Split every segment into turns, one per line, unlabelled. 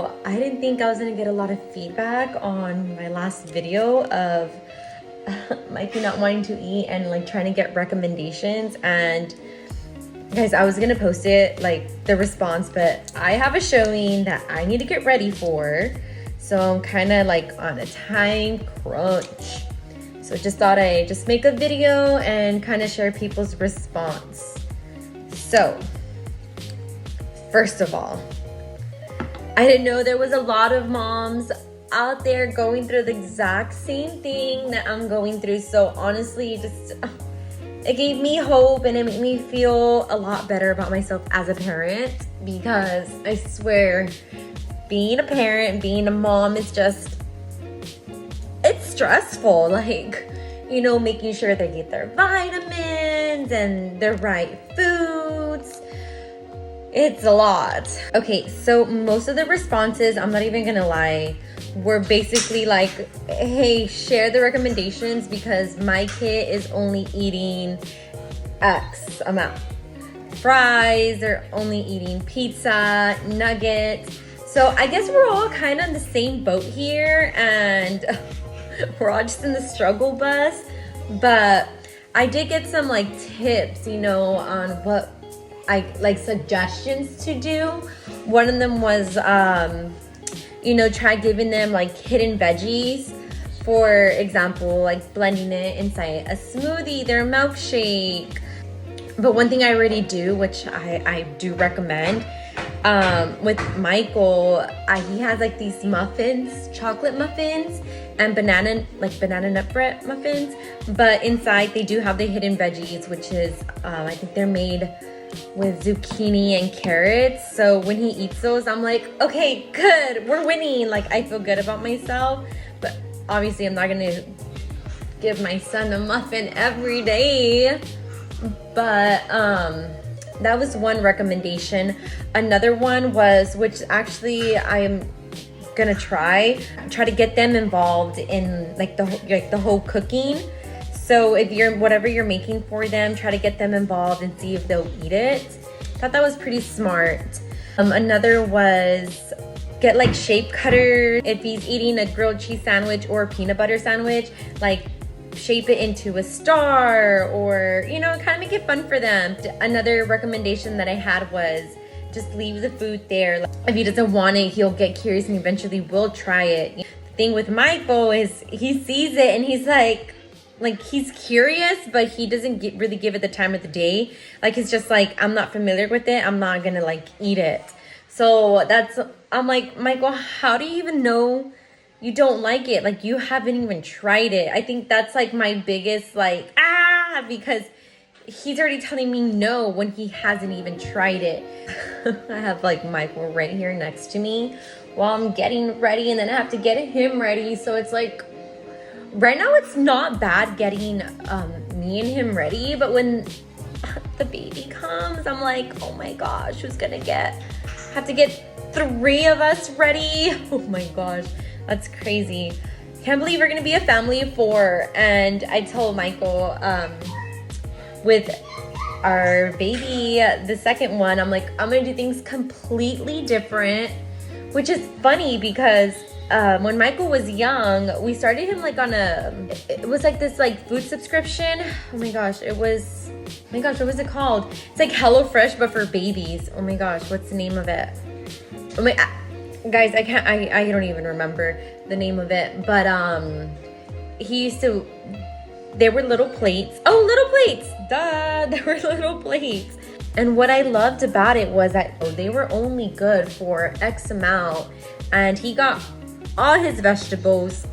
So I didn't think I was gonna get a lot of feedback on my last video of Mikey not wanting to eat and like trying to get recommendations. And guys, I was gonna post it, like the response, but I have a showing that I need to get ready for. So I'm kind of like on a time crunch. So just thought I'd just make a video and kind of share people's response. So, first of all, I didn't know there was a lot of moms out there going through the exact same thing that I'm going through. So honestly, it gave me hope and it made me feel a lot better about myself as a parent, because I swear, being a parent, being a mom is just, it's stressful. Like, you know, making sure they get their vitamins and the right foods. It's a lot. Okay, so most of the responses, I'm not even gonna lie, were basically like, hey, share the recommendations because my kid is only eating X amount. Fries, they're only eating pizza, nuggets. So I guess we're all kind of in the same boat here, and we're all just in the struggle bus. But I did get some like tips, you know, on what I like, suggestions to do. One of them was, you know, try giving them like hidden veggies. For example, like blending it inside a smoothie, their milkshake. But one thing I already do, which I do recommend, with Michael, he has like these muffins, chocolate muffins, and banana nut bread muffins. But inside they do have the hidden veggies, which is, I think they're made with zucchini and carrots. So when he eats those, I'm like, okay, good, we're winning. Like, I feel good about myself. But obviously I'm not gonna give my son a muffin every day. But that was one recommendation. Another one was, which actually I'm gonna try to get them involved in like the whole cooking. So if you're, whatever you're making for them, try to get them involved and see if they'll eat it. Thought that was pretty smart. Another was get like shape cutters. If he's eating a grilled cheese sandwich or a peanut butter sandwich, like shape it into a star, or, you know, kind of make it fun for them. Another recommendation that I had was just leave the food there. If he doesn't want it, he'll get curious and eventually will try it. The thing with Michael is he sees it and he's like he's curious, but he doesn't really give it the time of the day. Like, he's just like, I'm not familiar with it, I'm not gonna like eat it. So I'm like, Michael, how do you even know you don't like it? Like, you haven't even tried it. I think that's like my biggest because he's already telling me no when he hasn't even tried it. I have like Michael right here next to me while I'm getting ready, and then I have to get him ready. So it's like, right now it's not bad getting me and him ready, but when the baby comes, I'm like, oh my gosh, who's gonna have to get 3 of us ready? Oh my gosh, that's crazy. Can't believe we're gonna be a family of 4. And I told Michael, with our baby, the second one, I'm like, I'm gonna do things completely different, which is funny because when Michael was young, we started him like on it was like this like food subscription. Oh my gosh, what was it called? It's like HelloFresh, but for babies. Oh my gosh, what's the name of it? Oh my, guys, I don't even remember the name of it. But they were little plates. Oh, little plates, duh, they were little plates. And what I loved about it was that they were only good for X amount, and he got all his vegetables,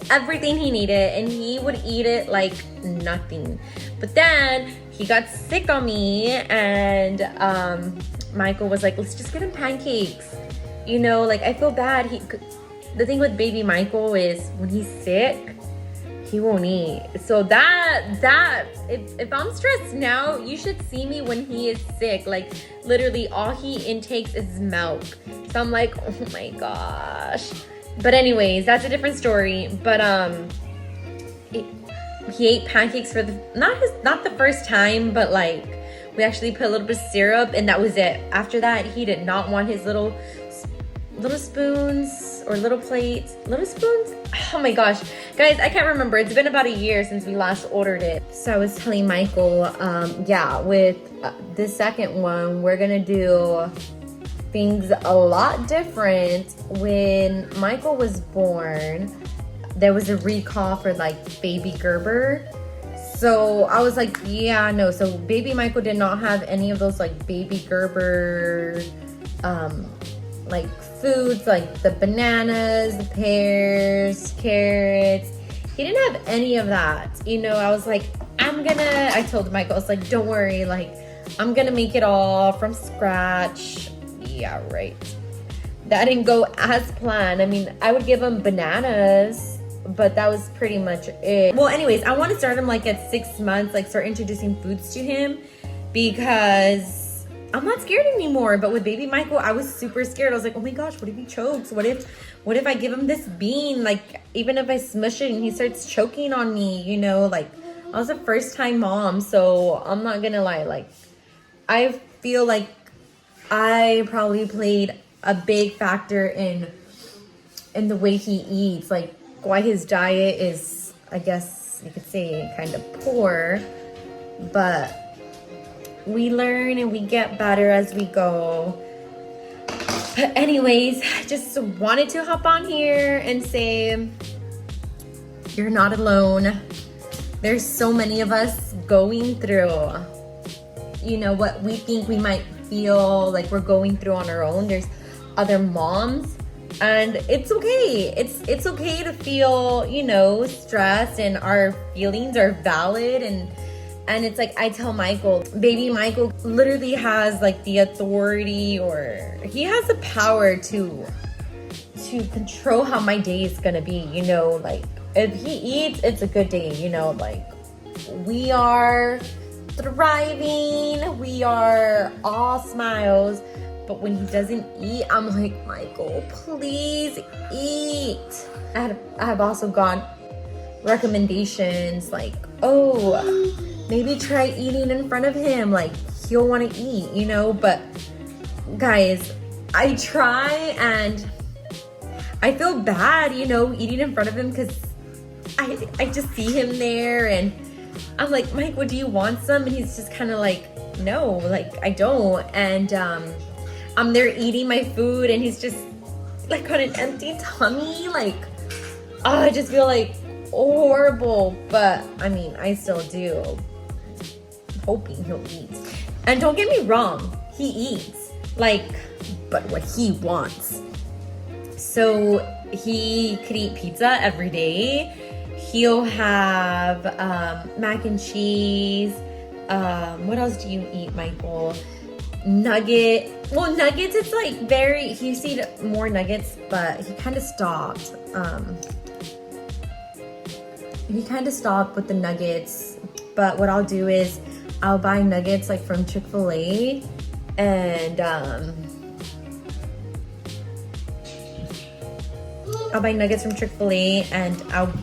everything he needed, and he would eat it like nothing. But then he got sick on me, and Michael was like, let's just get him pancakes. You know, like, I feel bad. The thing with baby Michael is when he's sick, he won't eat. So if I'm stressed now, you should see me when he is sick. Like, literally all he intakes is milk. So I'm like, oh my gosh. But anyways, that's a different story. But he ate pancakes for not the first time, but like, we actually put a little bit of syrup, and that was it. After that, he did not want his little little spoons or little plates. Little spoons? Oh my gosh. Guys, I can't remember. It's been about a year since we last ordered it. So I was telling Michael, yeah, with the second one, we're gonna do things a lot different. When Michael was born, there was a recall for like baby Gerber. So I was like, yeah, no. So baby Michael did not have any of those like baby Gerber, like foods, like the bananas, the pears, carrots. He didn't have any of that. You know, I was like, I told Michael, I was like, don't worry, like, I'm gonna make it all from scratch. Yeah, right. That didn't go as planned. I mean, I would give him bananas, but that was pretty much it. Well, anyways, I want to start him like at 6 months, like start introducing foods to him, because I'm not scared anymore. But with baby Michael, I was super scared. I was like, oh my gosh, what if he chokes? What if I give him this bean? Like, even if I smush it and he starts choking on me, you know, like, I was a first time mom. So I'm not gonna lie. Like, I feel like I probably played a big factor in the way he eats, like why his diet is, I guess you could say, kind of poor. But we learn and we get better as we go. But anyways, just wanted to hop on here and say, you're not alone. There's so many of us going through, you know, what we think we might feel like we're going through on our own. There's other moms, and it's okay. It's okay to feel, you know, stressed, and our feelings are valid. And it's like, I tell Michael, baby Michael literally has like the authority, or he has the power to control how my day is gonna be, you know. Like, if he eats, it's a good day, you know. Like, we are thriving, we are all smiles. But when he doesn't eat, I'm like, Michael, please eat. I have also got recommendations like, oh, maybe try eating in front of him, like he'll want to eat, you know. But guys, I try and I feel bad, you know, eating in front of him, because I just see him there and I'm like, Mike, what do you want some? And he's just kind of like, no, like I don't. And I'm there eating my food and he's just like on an empty tummy, like, oh, I just feel like horrible. But I mean, I still do, hoping he'll eat. And don't get me wrong, he eats, like, but what he wants. So he could eat pizza every day. He'll have mac and cheese. What else do you eat, Michael? Nugget. Well, nuggets, it's like very, he used to eat more nuggets, but he kind of stopped. He kind of stopped with the nuggets. But what I'll do is I'll buy nuggets like from Chick-fil-A, and I'll buy nuggets from Chick-fil-A and I'll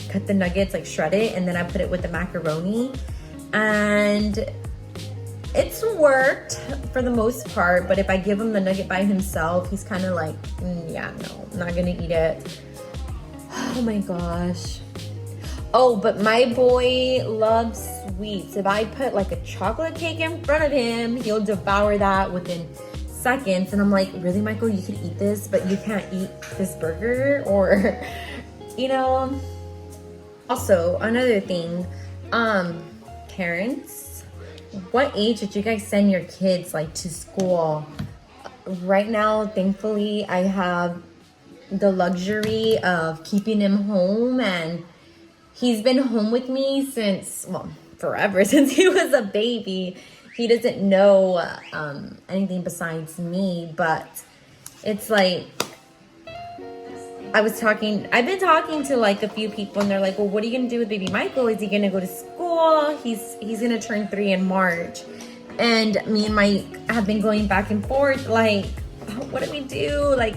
cut the nuggets, like shred it, and then I put it with the macaroni. And it's worked for the most part, but if I give him the nugget by himself, he's kind of like, yeah, no, I'm not gonna eat it. Oh my gosh. Oh, but my boy loves sweets. If I put like a chocolate cake in front of him, he'll devour that within seconds. And I'm like, really, Michael, you could eat this, but you can't eat this burger? Or, you know. Also, another thing, parents, what age did you guys send your kids like to school? Right now, thankfully, I have the luxury of keeping him home, and he's been home with me since, well, forever, since he was a baby. He doesn't know anything besides me, but it's like, I've been talking to like a few people, and they're like, well, what are you gonna do with baby Michael? Is he gonna go to school? He's gonna turn 3 in March. And me and Mike have been going back and forth, like, what do we do? Like,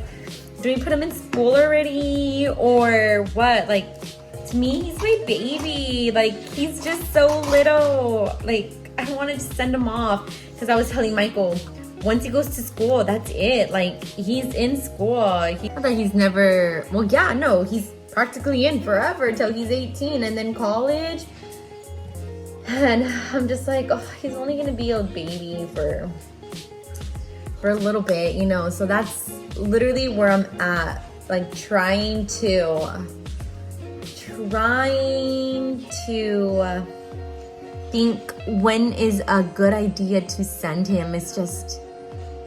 do we put him in school already or what? Like, to me, he's my baby. Like, he's just so little. Like, I wanted to send him off, because I was telling Michael, once he goes to school, that's it. Like, he's in school. Not that he's never, well, yeah, no, he's practically in forever till he's 18, and then college. And I'm just like, oh, he's only gonna be a baby for a little bit, you know? So that's literally where I'm at, like trying to think when is a good idea to send him. It's just,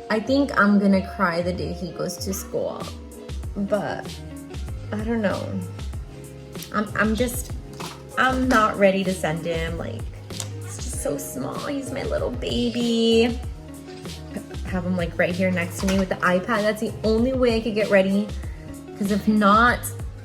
I think I'm gonna cry the day he goes to school, but I don't know. I'm not ready to send him. Like, he's just so small. He's my little baby. Have him like right here next to me with the iPad. That's the only way I could get ready, because if not,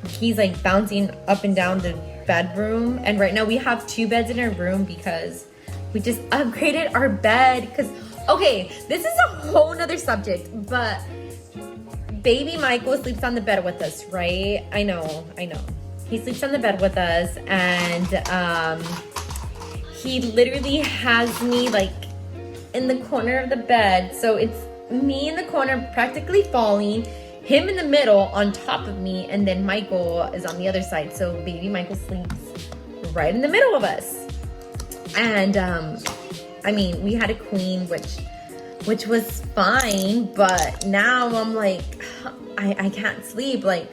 he's like bouncing up and down the bedroom. And right now we have 2 beds in our room because we just upgraded our bed. Because, okay, this is a whole nother subject, but baby Michael sleeps on the bed with us, right? I know. He sleeps on the bed with us, and he literally has me like in the corner of the bed. So it's me in the corner practically falling, him in the middle on top of me, and then Michael is on the other side. So baby Michael sleeps right in the middle of us. And I mean, we had a queen, which was fine, but now I'm like, I can't sleep. Like,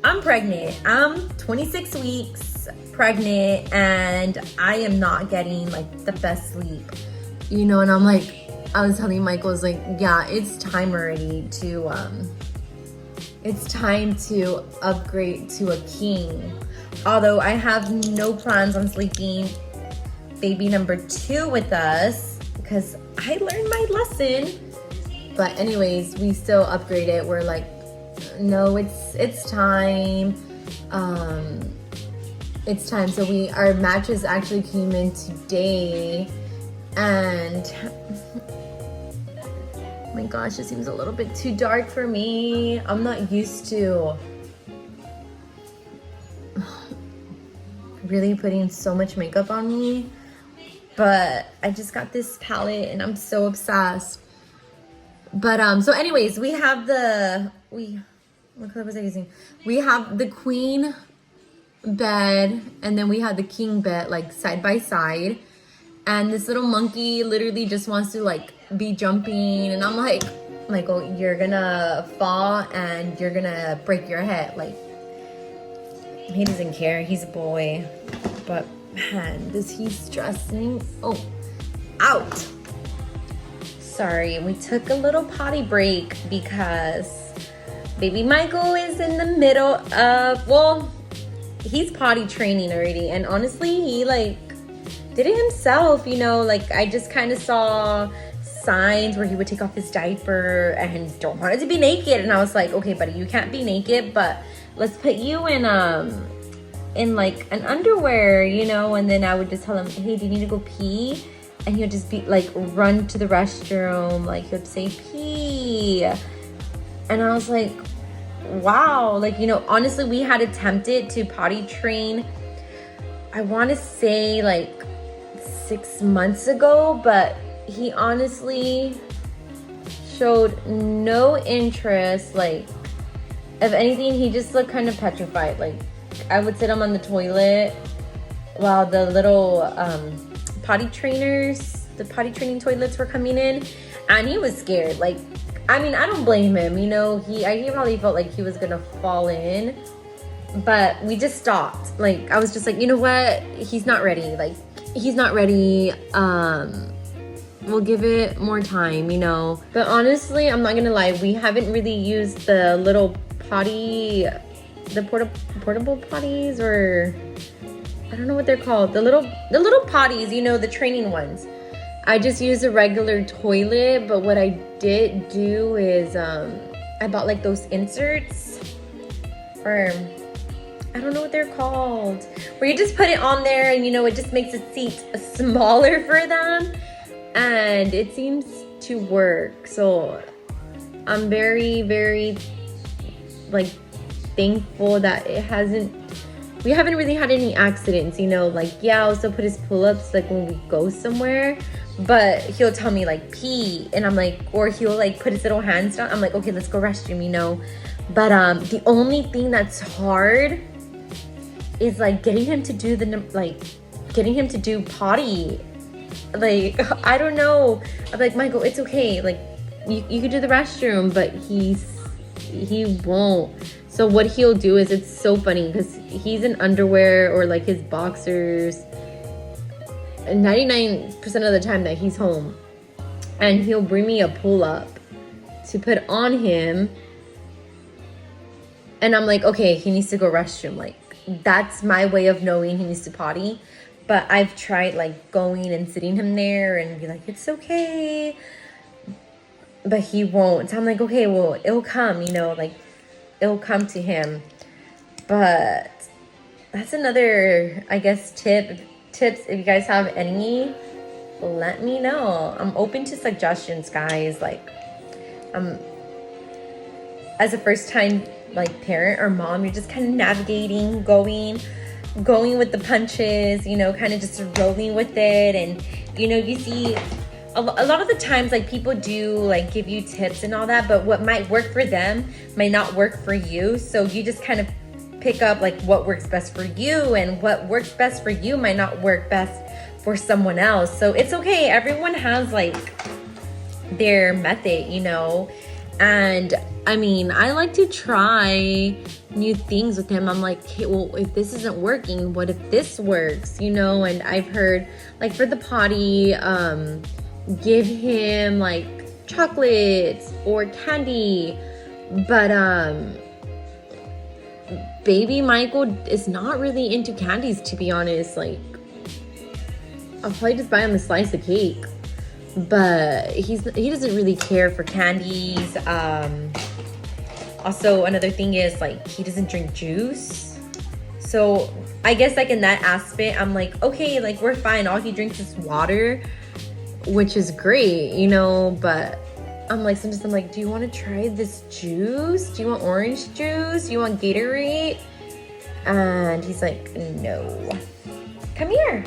I'm pregnant. I'm 26 weeks pregnant, and I am not getting like the best sleep, you know. And I'm like, I was telling Michael, I was like, yeah, it's time already to it's time to upgrade to a king. Although I have no plans on sleeping baby number 2 with us, because I learned my lesson. But anyways, we still upgrade it. We're like, no, it's time. It's time. So our mattress actually came in today, and oh my gosh, it seems a little bit too dark for me. I'm not used to really putting so much makeup on me, but I just got this palette and I'm so obsessed. But so anyways, we have what color was I using? We have the queen bed, and then we have the king bed, like side by side. And this little monkey literally just wants to like be jumping, and I'm like, Michael, you're gonna fall and you're gonna break your head. Like, he doesn't care. He's a boy. But man, is he stressing? Oh, out. Sorry, we took a little potty break because baby Michael is in the middle of, well, he's potty training already. And honestly, he like did it himself, you know. Like, I just kind of saw signs where he would take off his diaper and don't want it to be naked. And I was like, okay, buddy, you can't be naked, but let's put you in like an underwear, you know. And then I would just tell him, hey, do you need to go pee? And he would just be like, run to the restroom. Like, he would say pee. And I was like, wow. Like, you know, honestly, we had attempted to potty train, I want to say like 6 months ago, but he honestly showed no interest. Like, if anything, he just looked kind of petrified. Like, I would sit him on the toilet while the little potty training toilets were coming in, and he was scared. Like, I mean, I don't blame him, you know. He probably felt like he was gonna fall in, but we just stopped. Like, I was just like, you know what, he's not ready. Like, he's not ready. We'll give it more time, you know. But honestly, I'm not gonna lie, we haven't really used the little potty, the portable potties, or I don't know what they're called. The little potties, you know, the training ones. I just use a regular toilet, but what I did do is I bought like those inserts, or I don't know what they're called, where you just put it on there and, you know, it just makes the seat smaller for them, and it seems to work. So I'm very, very like thankful that we haven't really had any accidents, you know. Like, yeah, I'll still put his pull-ups like when we go somewhere, but he'll tell me like pee, and I'm like, or he'll like put his little hands down. I'm like, okay, let's go restroom, you know. But the only thing that's hard is like getting him to do potty. Like, I don't know. I'm like, Michael, it's okay. Like, you could do the restroom, but he won't. So what he'll do is, it's so funny because he's in underwear or like his boxers 99% of the time that he's home, and he'll bring me a pull-up to put on him, and I'm like, okay, he needs to go restroom. Like, that's my way of knowing he needs to potty. But I've tried like going and sitting him there and be like, it's okay, but he won't. So I'm like, okay, well, it'll come, you know, like it'll come to him. But that's another, I guess, tips. If you guys have any, let me know. I'm open to suggestions, guys. Like, as a first time like parent or mom, you're just kind of navigating, going with the punches, you know, kind of just rolling with it. And you know, you see a lot of the times, like, people do like give you tips and all that, but what might work for them might not work for you. So you just kind of pick up like what works best for you, and what works best for you might not work best for someone else. So it's okay. Everyone has like their method, you know. And I mean, I like to try new things with him. I'm like, hey, well, if this isn't working, what if this works, you know? And I've heard like for the potty, give him like chocolates or candy. But baby Michael is not really into candies, to be honest. Like, I'll probably just buy him a slice of cake, but he doesn't really care for candies. Also, another thing is like, he doesn't drink juice. So I guess like in that aspect, I'm like, okay, like we're fine. All he drinks is water, which is great, you know. But I'm like, sometimes I'm like, do you want to try this juice? Do you want orange juice? Do you want Gatorade? And he's like, no. Come here.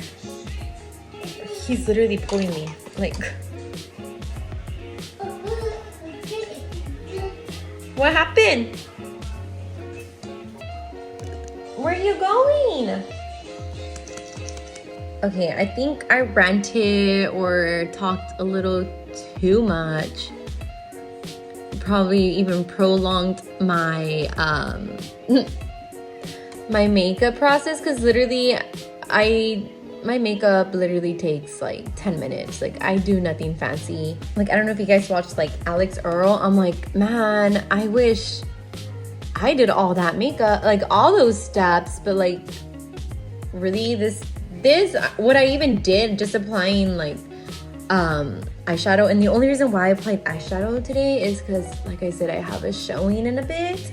He's literally pulling me. Like, what happened? Where are you going? Okay, I think I ranted or talked a little too much. Probably even prolonged my my makeup process, because literally my makeup literally takes like 10 minutes. Like, I do nothing fancy. Like, I don't know if you guys watched like Alex Earl. I'm like, man, I wish I did all that makeup, like all those steps. But like, really, this what I even did, just applying like eyeshadow. And the only reason why I applied eyeshadow today is because, like I said, I have a showing in a bit.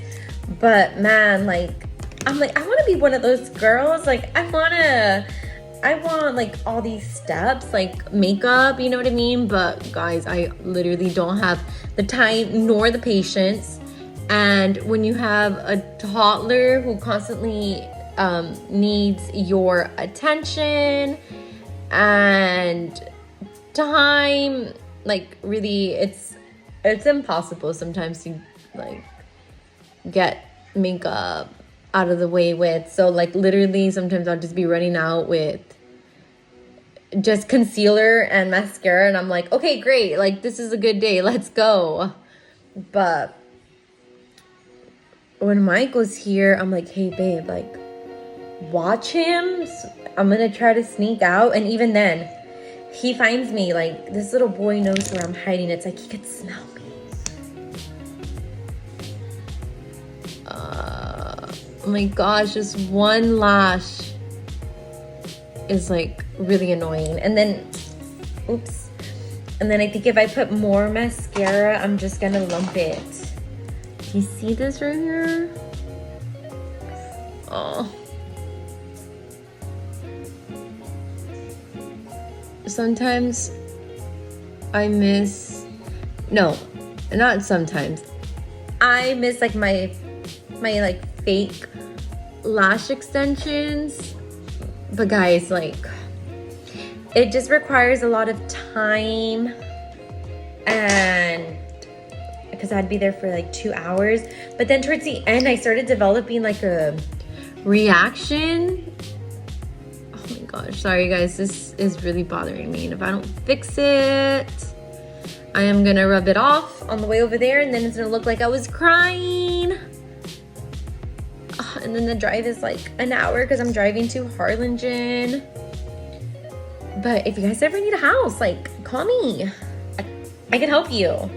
But man, like, I'm like, I want to be one of those girls. Like, I want like all these steps, like makeup, you know what I mean? But guys, I literally don't have the time nor the patience. And when you have a toddler who constantly needs your attention and time, like, really, it's impossible sometimes to like get makeup out of the way with. So like, literally sometimes I'll just be running out with just concealer and mascara, and I'm like, okay, great, like this is a good day, let's go. But when Michael's here, I'm like, hey babe, like, watch him. I'm gonna try to sneak out, and even then he finds me. Like, this little boy knows where I'm hiding. It's like he could smell me. Oh my gosh, just one lash is like really annoying. And then, oops. And then I think if I put more mascara, I'm just gonna lump it. Do you see this right here? Oh. Sometimes I miss, no, not sometimes. I miss like my like fake lash extensions. But guys, like, it just requires a lot of time, and because I'd be there for like 2 hours. But then towards the end, I started developing like a reaction. Oh my gosh, sorry guys, this is really bothering me. And if I don't fix it, I am gonna rub it off on the way over there, and then it's gonna look like I was crying. And then the drive is like an hour because I'm driving to Harlingen. But if you guys ever need a house, like, call me. I can help you.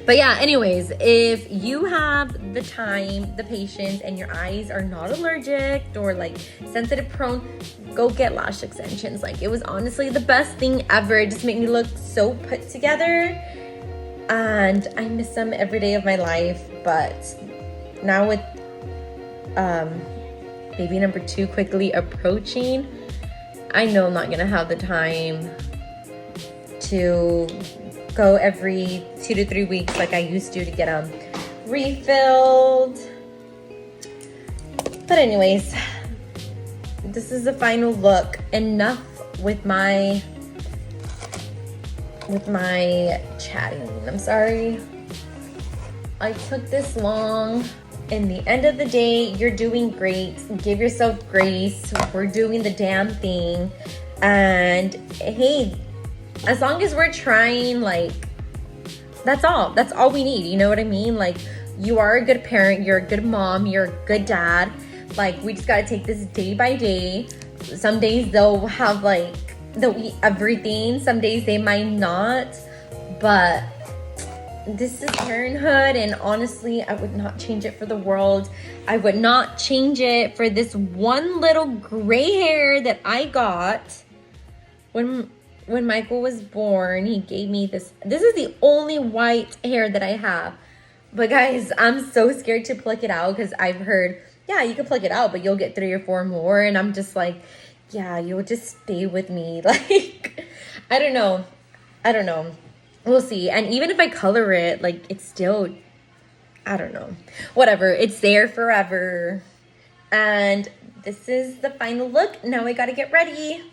But yeah, anyways, if you have the time, the patience, and your eyes are not allergic or like sensitive prone, go get lash extensions. Like, it was honestly the best thing ever. It just made me look so put together, and I miss them every day of my life. But now with baby number 2 quickly approaching, I know I'm not gonna have the time to go every 2 to 3 weeks like I used to get them refilled. But anyways, this is the final look. Enough with my chatting. I'm sorry I took this long. In the end of the day, you're doing great. Give yourself grace. We're doing the damn thing. And hey, as long as we're trying, like, that's all we need. You know what I mean? Like, you are a good parent, you're a good mom, you're a good dad. Like, we just gotta take this day by day. Some days they'll have like, they'll eat everything. Some days they might not. But this is parenthood, and honestly, I would not change it for the world. I would not change it for this one little gray hair that I got when Michael was born. He gave me this. This is the only white hair that I have. But guys, I'm so scared to pluck it out because I've heard, yeah, you can pluck it out, but you'll get 3 or 4 more. And I'm just like, yeah, you'll just stay with me. Like, I don't know. We'll see. And even if I color it, like, it's still, I don't know. Whatever. It's there forever. And this is the final look. Now I gotta get ready.